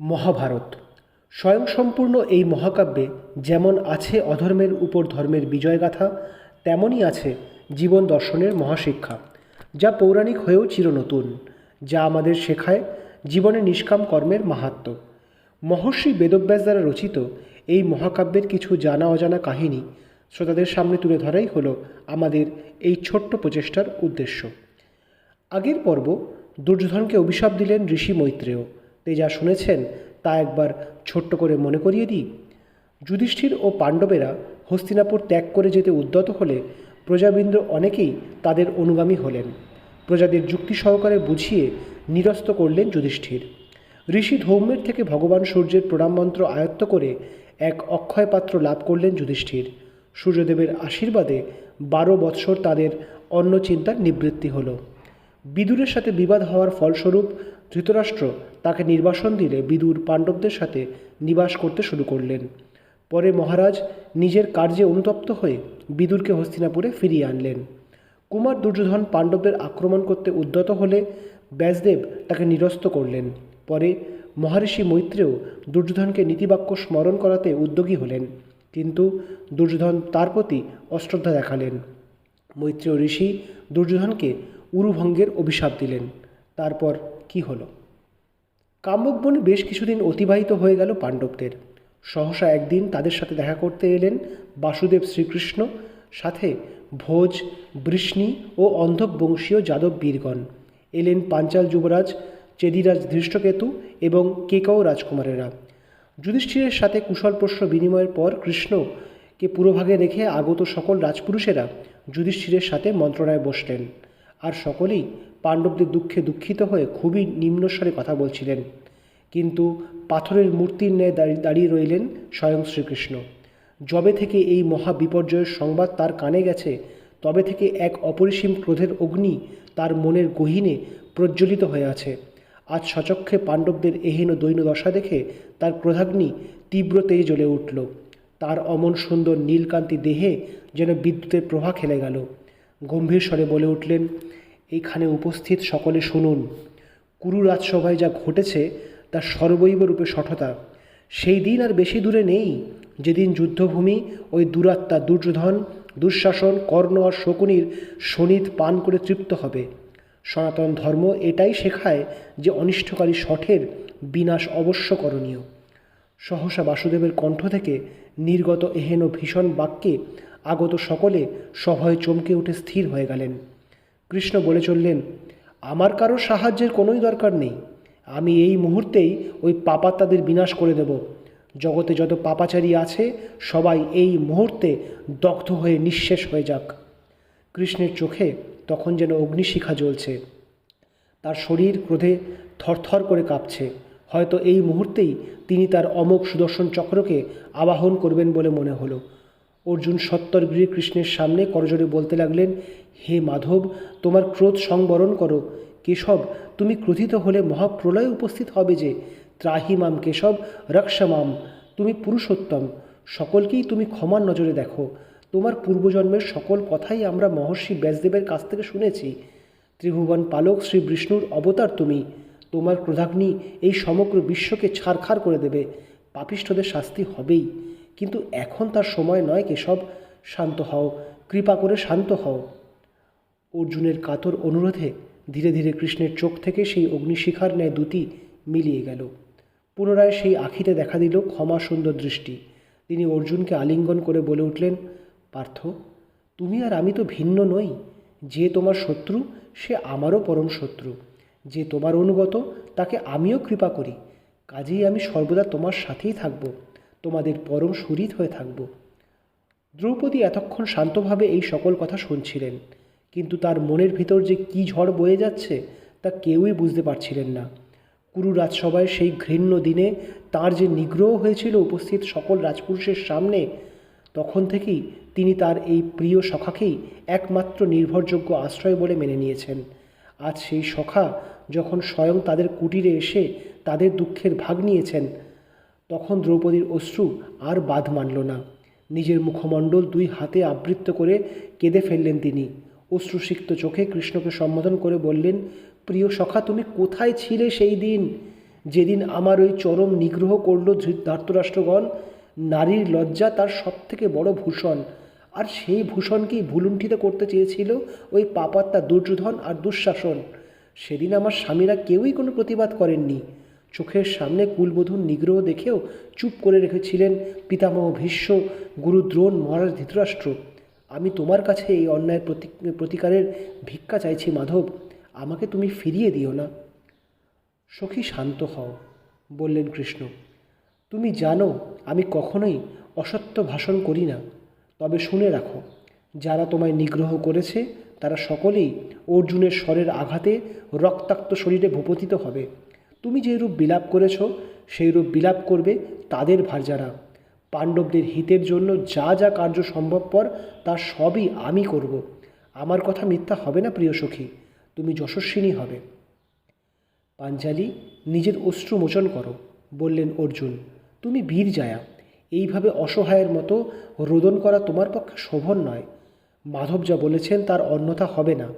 মহাভারত স্বয়ংসম্পূর্ণ এই মহাকাব্যে যেমন আছে অধর্মের উপর ধর্মের বিজয়গাথা, তেমনই আছে জীবন দর্শনের মহাশিক্ষা, যা পৌরাণিক হয়েও চিরনতুন, যা আমাদের শেখায় জীবনে নিষ্কাম কর্মের মাহাত্ম্য। মহর্ষি বেদব্যাস দ্বারা রচিত এই মহাকাব্যের কিছু জানা অজানা কাহিনী শ্রোতাদের সামনে তুলে ধরাই হলো আমাদের এই ছোট্ট প্রচেষ্টার উদ্দেশ্য। আগের পর্ব দুর্যোধনকে অভিশাপ দিলেন ঋষি মৈত্রেয়। যা শুনেছেন তা একবার ছোট্ট করে মনে করিয়ে দিই। যুধিষ্ঠির ও পাণ্ডবেরা হস্তিনাপুর ত্যাগ করে যেতে উদ্যত হলে প্রজাবৃন্দ অনেকেই তাদের অনুগামী হলেন। প্রজাদের যুক্তি সহকারে বুঝিয়ে নিরস্ত করলেন যুধিষ্ঠির। ঋষি ধৌম্যের থেকে ভগবান সূর্যের প্রণাম মন্ত্র আয়ত্ত করে এক অক্ষয় পাত্র লাভ করলেন যুধিষ্ঠির। সূর্যদেবের আশীর্বাদে 12 বৎসর তাদের অন্য চিন্তার নিবৃত্তি হল। বিদুরের সাথে বিবাদ হওয়ার ফলস্বরূপ ধৃতরাষ্ট্র তাকে নির্বাসন দিলে বিদুর পাণ্ডবদের সাথে নিবাস করতে শুরু করলেন। পরে মহারাজ নিজের কার্যে অনুতপ্ত হয়ে বিদুরকে হস্তিনাপুরে ফিরিয়ে আনলেন। কুমার দুর্যোধন পাণ্ডবদের আক্রমণ করতে উদ্যত হলে ব্যাসদেব তাকে নিরস্ত করলেন। পরে মহর্ষি মৈত্রেয় দুর্যোধনকে নীতিবাক্য স্মরণ করাতে উদ্যোগী হলেন, কিন্তু দুর্যোধন তার প্রতি অশ্রদ্ধা দেখালেন। মৈত্রেয় ঋষি দুর্যোধনকে উরুভঙ্গের অভিশাপ দিলেন। তারপর কি হলো? কাম্যক বনে বেশ কিছুদিন অতিবাহিত হয়ে গেল পাণ্ডবদের। সহসা একদিন তাদের সাথে দেখা করতে এলেন বাসুদেব শ্রীকৃষ্ণ, সাথে ভোজ, বৃষ্ণি ও অন্ধক বংশীয় যাদব বীরগণ। এলেন পাঞ্চাল যুবরাজ চেদিরাজ ধৃষ্টকেতু এবং কেকয় রাজকুমারেরা। যুধিষ্ঠিরের সাথে কুশল প্রশ্ন বিনিময়ের পর কৃষ্ণকে পুরোভাগে রেখে আগত সকল রাজপুরুষেরা যুধিষ্ঠিরের সাথে মন্ত্রণায় বসলেন। আর সকলেই পাণ্ডবদের দুঃখে দুঃখিত হয়ে খুবই নিম্নস্বরে কথা বলছিলেন। কিন্তু পাথরের মূর্তির ন্যায় দাঁড়িয়ে রইলেন স্বয়ং শ্রীকৃষ্ণ। যবে থেকে এই মহা বিপর্যয়ের সংবাদ তার কানে গেছে, তবে থেকে এক অপরিসীম ক্রোধের অগ্নি তার মনের গহীনে প্রজ্বলিত হয়ে আছে। আজ সচক্ষে পাণ্ডবদের এহেন দৈন্য দশা দেখে তার ক্রোধাগ্নি তীব্র তেজে জ্বলে উঠল। তার অমন সুন্দর নীলকান্তি দেহে যেন বিদ্যুতের প্রভা খেলে গেল। গম্ভীর স্বরে বলে উঠলেন, এইখানে উপস্থিত সকলে শুনুন। কুরু রাজসভায় যা ঘটেছে তা সর্বৈব রূপে শঠতা। সেই দিন আর বেশি দূরে নেই, যেদিন যুদ্ধভূমি ওই দুরাত্মা দুর্যোধন, দুঃশাসন, কর্ণ আর শকুনির শোণিত পান করে তৃপ্ত হবে। সনাতন ধর্ম এটাই শেখায় যে অনিষ্টকারী শঠের বিনাশ অবশ্য করণীয়। সহসা বাসুদেবের কণ্ঠ থেকে নির্গত এহেন ভীষণ বাক্যে আগত সকলে সভয়ে চমকে উঠে স্থির হয়ে গেলেন। কৃষ্ণ বলে চললেন, আমার কারো সাহায্যের কোনোই দরকার নেই। আমি এই মুহূর্তেই ওই পাপাত্মাদের বিনাশ করে দেব। জগতে যত পাপাচারী আছে সবাই এই মুহূর্তে দগ্ধ হয়ে নিঃশেষ হয়ে যাক। কৃষ্ণের চোখে তখন যেন অগ্নিশিখা জ্বলছে। তার শরীর ক্রোধে থরথর করে কাঁপছে। হয়তো এই মুহূর্তেই তিনি তার অমোঘ সুদর্শন চক্রকে আবাহন করবেন বলে মনে হলো। অর্জুন সত্তর গৃহে কৃষ্ণের সামনে করজোড়ে বলতে লাগলেন, হে মাধব, তোমার ক্রোধ সংবরণ করো। কেশব, তুমি ক্রোধিত হলে মহাপ্রলয় উপস্থিত হবে যে। ত্রাহি মাম কেশব, রক্ষা মাম। তুমি পুরুষোত্তম, সকলকেই তুমি ক্ষমার নজরে দেখো। তোমার পূর্বজন্মের সকল কথাই আমরা মহর্ষি ব্যাসদেবের কাছ থেকে শুনেছি। ত্রিভুবন পালক শ্রী বিষ্ণুর অবতার তুমি। তোমার ক্রোধাগ্নি এই সমগ্র বিশ্বকে ছারখার করে দেবে। পাপিষ্ঠদের শাস্তি হবেই, কিন্তু এখন তার সময় নয় কেশব। শান্ত হও, কৃপা করে শান্ত হও। অর্জুনের কাতর অনুরোধে ধীরে ধীরে কৃষ্ণের চোখ থেকে সেই অগ্নিশিখার ন্যায় দ্যুতি মিলিয়ে গেল। পুনরায় সেই আখিতে দেখা দিল ক্ষমা সুন্দর দৃষ্টি। তিনি অর্জুনকে আলিঙ্গন করে বলে উঠলেন, পার্থ, তুমি আর আমি তো ভিন্ন নই। যে তোমার শত্রু সে আমারও পরম শত্রু। যে তোমার অনুগত তাকে আমিও কৃপা করি। কাজেই আমি সর্বদা তোমার সাথেই থাকব, তোমাদের পরম সুহৃদ হয়ে থাকব। দ্রৌপদী এতক্ষণ শান্তভাবে এই সকল কথা শুনছিলেন, কিন্তু তার মনের ভিতর যে কী ঝড় বয়ে যাচ্ছে তা কেউই বুঝতে পারছিলেন না। কুরু রাজসভায় সেই ঘৃণ্য দিনে তার যে নিগ্রহ হয়েছিল উপস্থিত সকল রাজপুরুষের সামনে, তখন থেকেই তিনি তার এই প্রিয় সখাকেই একমাত্র নির্ভরযোগ্য আশ্রয় বলে মেনে নিয়েছেন। আজ সেই সখা যখন স্বয়ং তাদের কুটিরে এসে তাদের দুঃখের ভাগ নিয়েছেন, তখন দ্রৌপদীর অশ্রু আর বাঁধ মানল না। নিজের মুখমণ্ডল 2 হাতে আবৃত্ত করে কেঁদে ফেললেন তিনি। অশ্রুসিক্ত চোখে কৃষ্ণকে সম্বোধন করে বললেন, প্রিয় সখা, তুমি কোথায় ছিলে সেই দিন যেদিন আমার ওই চরম নিগ্রহ করল ধার্তরাষ্ট্রগণ, নারীর লজ্জা তার সবথেকে বড় ভূষণ, আর সেই ভূষণকেই ভুলুণ্ঠিত করতে চেয়েছিল ওই পাপাত্মা দুর্যোধন আর দুঃশাসন। সেদিন আমার স্বামীরা কেউই কোনো প্রতিবাদ করেননি। চোখের সামনে কুলবধূর নিগ্রহ দেখেও চুপ করে রেখেছিলেন পিতামহ ভীষ্ম, গুরু দ্রোণ, মহারাজ ধৃতরাষ্ট্র। আমি তোমার কাছে এই অন্যায়ের প্রতিকারের ভিক্ষা চাইছি মাধব, আমাকে তুমি ফিরিয়ে দিও না। সখী শান্ত হও, বললেন কৃষ্ণ। তুমি জানো আমি কখনোই অসত্য ভাষণ করি না। তবে শুনে রাখো, যারা তোমায় নিগ্রহ করেছে তারা সকলেই অর্জুনের স্বরের আঘাতে রক্তাক্ত শরীরে ভূপতিত হবে। তুমি যে রূপ বিলাপ করেছ সেই রূপ বিলাপ করবে তাদের ভার্যারা। পাণ্ডবদের হিতের জন্য যা যা কার্য সম্ভবপর তা সবই আমি করব। আমার কথা মিথ্যা হবে না প্রিয় সখী, তুমি যশস্বিনী হবে। পাঞ্চালী, নিজের অশ্রু মোচন করো, বললেন অর্জুন। তুমি বীর জায়া, এইভাবে অসহায়ের মতো রোদন করা তোমার পক্ষে শোভন নয়। মাধব যা বলেছেন তার অন্যথা হবে না।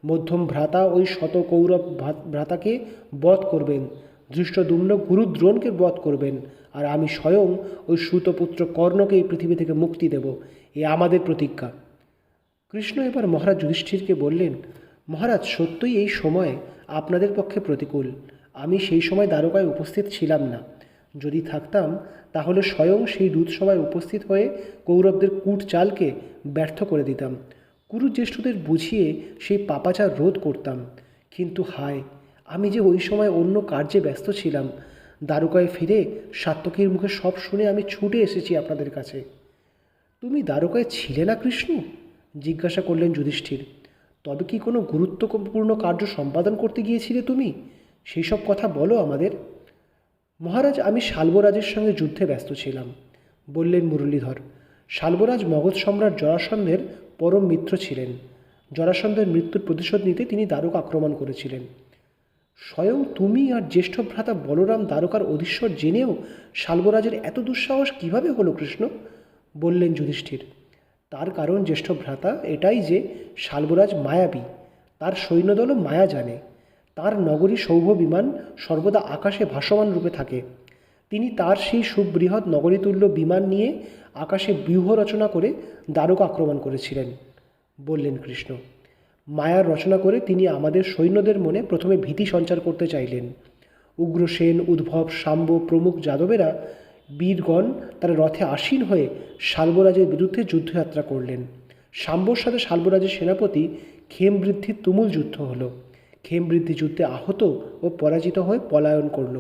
মধ্যম ভ্রাতা ওই শত কৌরব ভ্রাতাকে বধ করবেন, ধৃষ্টদ্যুম্ন গুরুদ্রোণকে বধ করবেন, আর আমি স্বয়ং ওই সুতপুত্র কর্ণকে এই পৃথিবী থেকে মুক্তি দেব। এ আমাদের প্রতিজ্ঞা। কৃষ্ণ এবার মহারাজ যুধিষ্ঠিরকে বললেন, মহারাজ, সত্যই এই সময় আপনাদের পক্ষে প্রতিকূল। আমি সেই সময় দ্বারকায় উপস্থিত ছিলাম না। যদি থাকতাম তাহলে স্বয়ং সেই দূতসভায় উপস্থিত হয়ে কৌরবদের কূট চালকে ব্যর্থ করে দিতাম। কুরুজ্যেষ্ঠদের বুঝিয়ে সেই পাপাচার রোধ করতাম। কিন্তু হায়, আমি যে ওই সময় অন্য কার্যে ব্যস্ত ছিলাম। দ্বারকায় ফিরে সাত্যকীর মুখে সব শুনে আমি ছুটে এসেছি আপনাদের কাছে। তুমি দ্বারকায় ছিলে না কৃষ্ণ? জিজ্ঞাসা করলেন যুধিষ্ঠির। তবে কি কোনো গুরুত্বপূর্ণ কার্য সম্পাদন করতে গিয়েছিলে তুমি? সেই সব কথা বলো আমাদের। মহারাজ, আমি শাল্বরাজের সঙ্গে যুদ্ধে ব্যস্ত ছিলাম, বললেন মুরলীধর। শাল্বরাজ মগধ সম্রাট জরাসন্ধের পরম মিত্র ছিলেন। জরাসন্ধের মৃত্যুর প্রতিশোধ নিতে তিনি দ্বারকা আক্রমণ করেছিলেন। স্বয়ং তুমি আর জ্যেষ্ঠ ভ্রাতা বলরাম দ্বারকার অধীশ্বর জেনেও শাল্বরাজের এত দুঃসাহস কিভাবে হলো কৃষ্ণ? বললেন যুধিষ্ঠির। তার কারণ জ্যেষ্ঠ ভ্রাতা এটাই যে শাল্বরাজ মায়াবী, তার সৈন্যদলও মায়া জানে। তার নগরী সৌভ বিমান সর্বদা আকাশে ভাসমান রূপে থাকে। তিনি তার সেই সুবৃহৎ নগরীতুল্য বিমান নিয়ে আকাশে ব্যূহ রচনা করে দ্বারকা আক্রমণ করেছিলেন, বললেন কৃষ্ণ। মায়ার রচনা করে তিনি আমাদের সৈন্যদের মনে প্রথমে ভীতি সঞ্চার করতে চাইলেন। উগ্রসেন, উদ্ভব, শাম্ব প্রমুখ যাদবেরা বীরগণ তারা রথে আসীন হয়ে শাল্বরাজের বিরুদ্ধে যুদ্ধযাত্রা করলেন। শাম্বর সাথে শাল্বরাজের সেনাপতি ক্ষেমবৃদ্ধির তুমুল যুদ্ধ হলো। ক্ষেমবৃদ্ধি যুদ্ধে আহত ও পরাজিত হয়ে পলায়ন করল।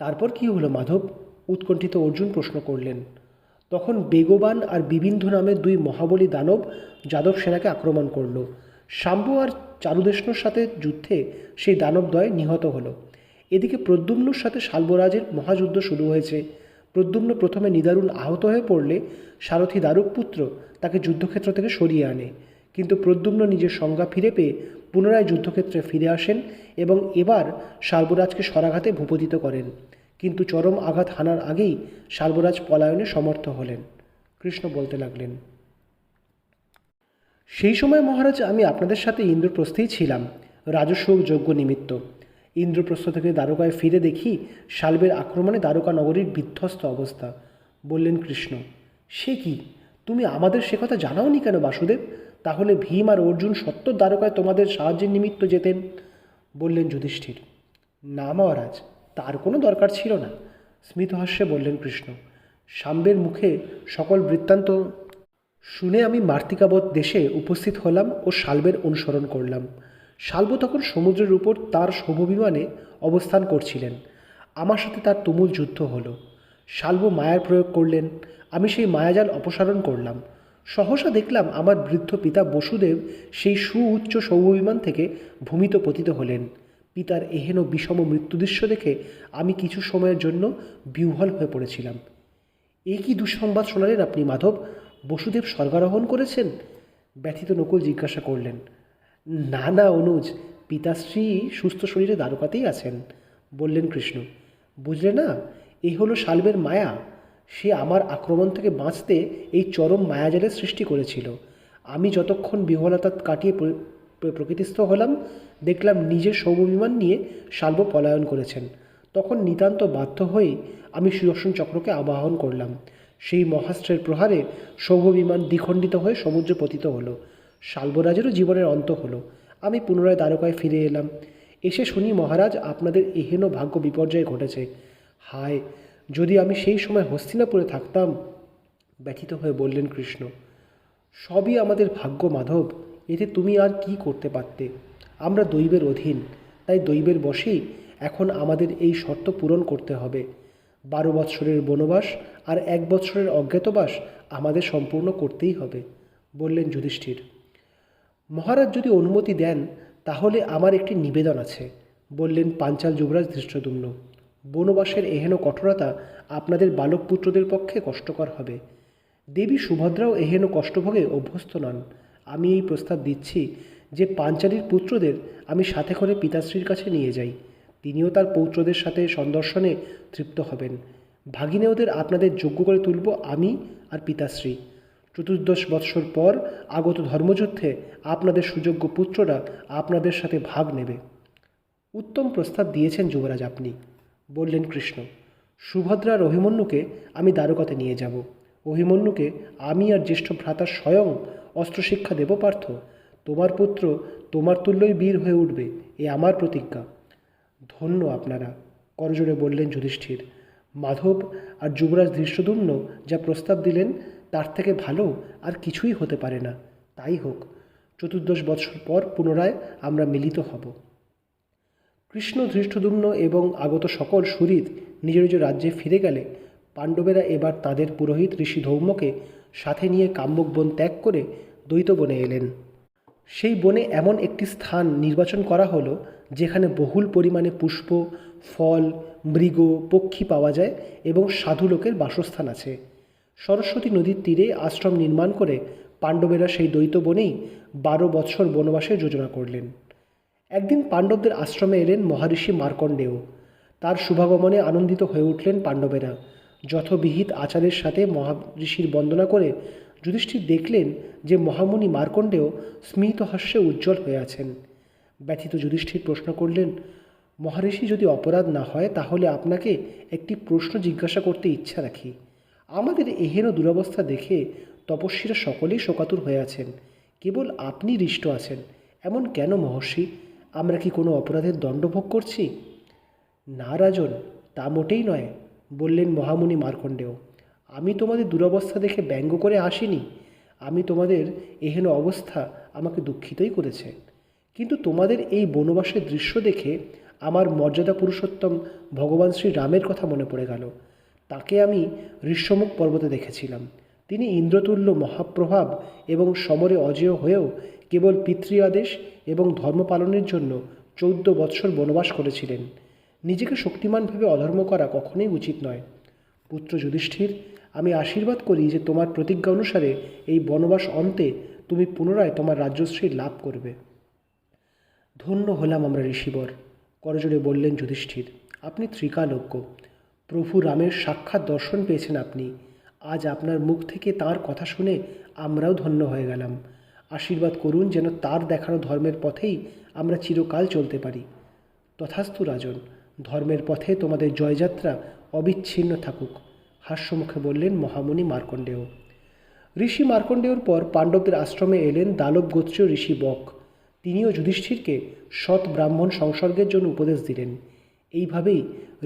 তারপর কি হলো মাধব? উৎকণ্ঠিত অর্জুন প্রশ্ন করলেন। তখন বেগবান আর বিবিন্ধু নামের দুই মহাবলী দানব যাদব সেনাকে আক্রমণ করল। শাম্ব আর চারুদেষ্ণুর সাথে যুদ্ধে সেই দানবদ্বয় নিহত হলো। এদিকে প্রদ্যুম্নুর সাথে শাল্বরাজের মহাযুদ্ধ শুরু হয়েছে। প্রদ্যুম্ন প্রথমে নিদারুণ আহত হয়ে পড়লে সারথী দারুকপুত্র তাকে যুদ্ধক্ষেত্র থেকে সরিয়ে আনে। কিন্তু প্রদ্যুম্ন নিজের সংজ্ঞা ফিরে পেয়ে পুনরায় যুদ্ধক্ষেত্রে ফিরে আসেন এবং এবার শাল্বরাজকে শরাঘাতে ভূপতিত করেন। কিন্তু চরম আঘাত হানার আগেই শাল্বরাজ পলায়নে সমর্থ হলেন। কৃষ্ণ বলতে লাগলেন, সেই সময় মহারাজ আমি আপনাদের সাথে ইন্দ্রপ্রস্থেই ছিলাম, রাজস্ব যজ্ঞ নিমিত্ত। ইন্দ্রপ্রস্থ থেকে দ্বারকায় ফিরে দেখি শাল্বের আক্রমণে দ্বারকা নগরীর বিধ্বস্ত অবস্থা। বললেন কৃষ্ণ, সে কি, তুমি আমাদের সে কথা জানাওনি কেন বাসুদেব? তাহলে ভীম আর অর্জুন সত্য দ্বারকায় তোমাদের সাহায্যের নিমিত্ত যেতেন। বললেন যুধিষ্ঠির, না মহারাজ, তার কোনো দরকার ছিল না। স্মিতহাস্যে বললেন কৃষ্ণ। শাম্বের মুখে সকল বৃত্তান্ত শুনে আমি মার্তিকাবৎ দেশে উপস্থিত হলাম ও শাল্বের অনুসরণ করলাম। শাল্ব তখন সমুদ্রের উপর তার শোভবিমানে অবস্থান করছিলেন। আমার সাথে তার তুমুল যুদ্ধ হলো। শাল্ব মায়ার প্রয়োগ করলেন, আমি সেই মায়াজাল অপসারণ করলাম। সহসা দেখলাম আমার বৃদ্ধ পিতা বসুদেব সেই সুউচ্চ সৌভবিমান থেকে ভূমিত পতিত হলেন। পিতার এহেন বিষম মৃত্যুদৃশ্য দেখে আমি কিছু সময়ের জন্য বিহ্বল হয়ে পড়েছিলাম। এই কি দুঃসংবাদ শোনালেন আপনি মাধব? বসুদেব স্বর্গারোহণ করেছেন? ব্যথিত নকুল জিজ্ঞাসা করলেন। না না অনুজ, পিতাশ্রী সুস্থ শরীরে দ্বারকাতেই আছেন, বললেন কৃষ্ণ। বুঝলে না, এই হলো শাল্বের মায়া। সে আমার আক্রমণ থেকে বাঁচতে এই চরম মায়াজালের সৃষ্টি করেছিল। আমি যতক্ষণ বিহ্বলতা কাটিয়ে প্রকৃতিস্থ হলাম, দেখলাম নিজের সৌরবিমান নিয়ে শাল্ব পলায়ন করেছেন। তখন নিতান্ত বাধ্য হয়ে আমি সুদর্শন চক্রকে আবাহন করলাম। সেই মহাস্ত্রের প্রহারে সৌভবিমান দ্বিখণ্ডিত হয়ে সমুদ্রে পতিত হলো। শাল্বরাজেরও জীবনের অন্ত হলো। আমি পুনরায় দ্বারকায় ফিরে এলাম। এসে শুনি মহারাজ আপনাদের এহেন ভাগ্য বিপর্যয় ঘটেছে। হায়, যদি আমি সেই সময় হস্তিনাপুরে থাকতাম। ব্যথিত হয়ে বললেন কৃষ্ণ। সবই আমাদের ভাগ্য মাধব, এতে তুমি আর কি করতে পারতে? আমরা দৈবের অধীন, তাই দৈবের বশেই এখন আমাদের এই শর্ত পূরণ করতে হবে। 12 বৎসরের বনবাস আর 1 বৎসরের অজ্ঞাতবাস আমাদের সম্পূর্ণ করতেই হবে, বললেন যুধিষ্ঠির। মহারাজ যদি অনুমতি দেন তাহলে আমার একটি নিবেদন আছে, বললেন পাঞ্চাল যুবরাজ ধৃষ্টদ্যুম্ন। বনবাসের এহেন কঠোরতা আপনাদের বালক পুত্রদের পক্ষে কষ্টকর হবে। দেবী সুভদ্রাও এহেন কষ্টভোগে অভ্যস্ত নন। আমি এই প্রস্তাব দিচ্ছি যে পাঞ্চালীর পুত্রদের আমি সাথে করে পিতাশ্রীর কাছে নিয়ে যাই। তিনিও তার পৌত্রদের সাথে সন্দর্শনে তৃপ্ত হবেন। ভাগিনেয়দের আপনাদের যোগ্য করে তুলব আমি আর পিতাশ্রী। 14 বৎসর পর আগত ধর্মযুদ্ধে আপনাদের সুযোগ্য পুত্ররা আপনাদের সাথে ভাগ নেবে। উত্তম প্রস্তাব দিয়েছেন যুবরাজ আপনি, বললেন কৃষ্ণ। সুভদ্রা আর অভিমন্যুকে আমি দ্বারকাতে নিয়ে যাব। অভিমন্যুকে আমি আর জ্যেষ্ঠ ভ্রাতা স্বয়ং অস্ত্রশিক্ষা দেব পার্থ। তোমার পুত্র তোমার তুল্যই বীর হয়ে উঠবে, এ আমার প্রতিজ্ঞা। ধন্য আপনারা, করজোড়ে বললেন যুধিষ্ঠির। মাধব আর যুবরাজ ধৃষ্টদ্যুম্ন যা প্রস্তাব দিলেন তার থেকে ভালো আর কিছুই হতে পারে না। তাই হোক, 14 বৎসর পর পুনরায় আমরা মিলিত হব। কৃষ্ণ, ধৃষ্টদ্যুম্ন এবং আগত সকল সুহৃদ নিজ নিজ রাজ্যে ফিরে গেলে পাণ্ডবেরা এবার তাদের পুরোহিত ঋষি ধৌম্যকে সাথে নিয়ে কাম্যক বন ত্যাগ করে দ্বৈত বনে এলেন। সেই বনে এমন একটি স্থান নির্বাচন করা হলো যেখানে বহুল পরিমাণে পুষ্প, ফল, মৃগ, পক্ষী পাওয়া যায় এবং সাধু লোকের বাসস্থান আছে। সরস্বতী নদীর তীরে আশ্রম নির্মাণ করে পাণ্ডবেরা সেই দ্বৈত বনেই 12 বৎসর বনবাসের যোজনা করলেন। একদিন পাণ্ডবদের আশ্রমে এলেন মহারিষি মার্কণ্ডেয়। তার শুভাগমনে আনন্দিত হয়ে উঠলেন পাণ্ডবেরা। যথবিহিত আচারের সাথে মহারিষির বন্দনা করে যুধিষ্ঠির দেখলেন যে মহামুনি মার্কণ্ডেয় স্মিত হাস্যে উজ্জ্বল হয়ে আছেন। ব্যথিত যুধিষ্ঠির প্রশ্ন করলেন, মহারিষি যদি অপরাধ না হয় তাহলে আপনাকে একটি প্রশ্ন জিজ্ঞাসা করতে ইচ্ছা রাখি। আমাদের এহেন দুরবস্থা দেখে তপস্বীরা সকলেই শোকাতুর হয়ে আছেন, কেবল আপনি হৃষ্ট আছেন। এমন কেন মহর্ষি? আমরা কি কোনো অপরাধের দণ্ড ভোগ করছি? না রাজন, তা মোটেই নয়, বললেন মহামুনি মার্কণ্ডেয়। আমি তোমাদের দুরবস্থা দেখে ব্যঙ্গ করে আসিনি। আমি তোমাদের এহেন অবস্থা আমাকে দুঃখিতই করেছে। কিন্তু তোমাদের এই বনবাসের দৃশ্য দেখে আমার মর্যাদা পুরুষোত্তম ভগবান শ্রী রামের কথা মনে পড়ে গেল। তাকে আমি ঋষ্যমুখ পর্বতে দেখেছিলাম। তিনি ইন্দ্রতুল্য মহাপ্রভাব এবং সমরে অজেয় হয়েও কেবল পিতৃ আদেশ এবং ধর্ম পালনের জন্য 14 বৎসর বনবাস করেছিলেন। নিজেকে শক্তিমান ভেবে অধর্ম করা কখনোই উচিত নয়। পুত্র যুধিষ্ঠির, আমি আশীর্বাদ করি যে তোমার প্রতিজ্ঞা অনুসারে এই বনবাস অন্তে তুমি পুনরায় তোমার রাজ্যশ্রী লাভ করবে। ধন্য হলাম আমরা ঋষিবর, করজোড়ে বললেন যুধিষ্ঠির। আপনি ত্রিকালজ্ঞ, প্রভু রামের সাক্ষাৎ দর্শন পেয়েছেন আপনি। আজ আপনার মুখ থেকে তার কথা শুনে আমরাও ধন্য হয়ে গেলাম। আশীর্বাদ করুন যেন তার দেখানো ধর্মের পথেই আমরা চিরকাল চলতে পারি। তথাস্তু রাজন, ধর্মের পথে তোমাদের জয়যাত্রা অবিচ্ছিন্ন থাকুক, হাস্যমুখে বললেন মহামুনি মার্কণ্ডেয়। ঋষি মার্কণ্ডেয়র পর পাণ্ডবদের আশ্রমে এলেন দানব গোত্রীয় ঋষি বক। তিনিও যুধিষ্ঠিরকে সৎ ব্রাহ্মণ সংসর্গের জন্য উপদেশ দিলেন। এইভাবেই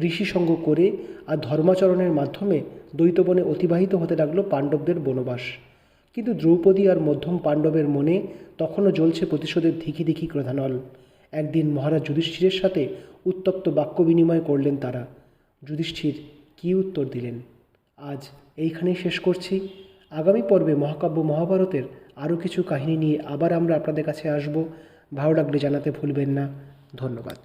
ঋষি সঙ্গ করে আর ধর্মাচরণের মাধ্যমে দ্বৈতবনে অতিবাহিত হতে লাগল পাণ্ডবদের বনবাস। কিন্তু দ্রৌপদী আর মধ্যম পাণ্ডবের মনে তখনও জ্বলছে প্রতিশোধের ধিকি ধিকি ক্রোধানল। একদিন মহারাজ যুধিষ্ঠিরের সাথে উত্তপ্ত বাক্য বিনিময় করলেন তারা। যুধিষ্ঠির কী উত্তর দিলেন আজ এইখানেই শেষ করছি। আগামী পর্বে মহাকাব্য মহাভারতের আরও কিছু কাহিনী নিয়ে আবার আমরা আপনাদের কাছে আসব। ভালো লাগলে জানাতে ভুলবেন না। ধন্যবাদ।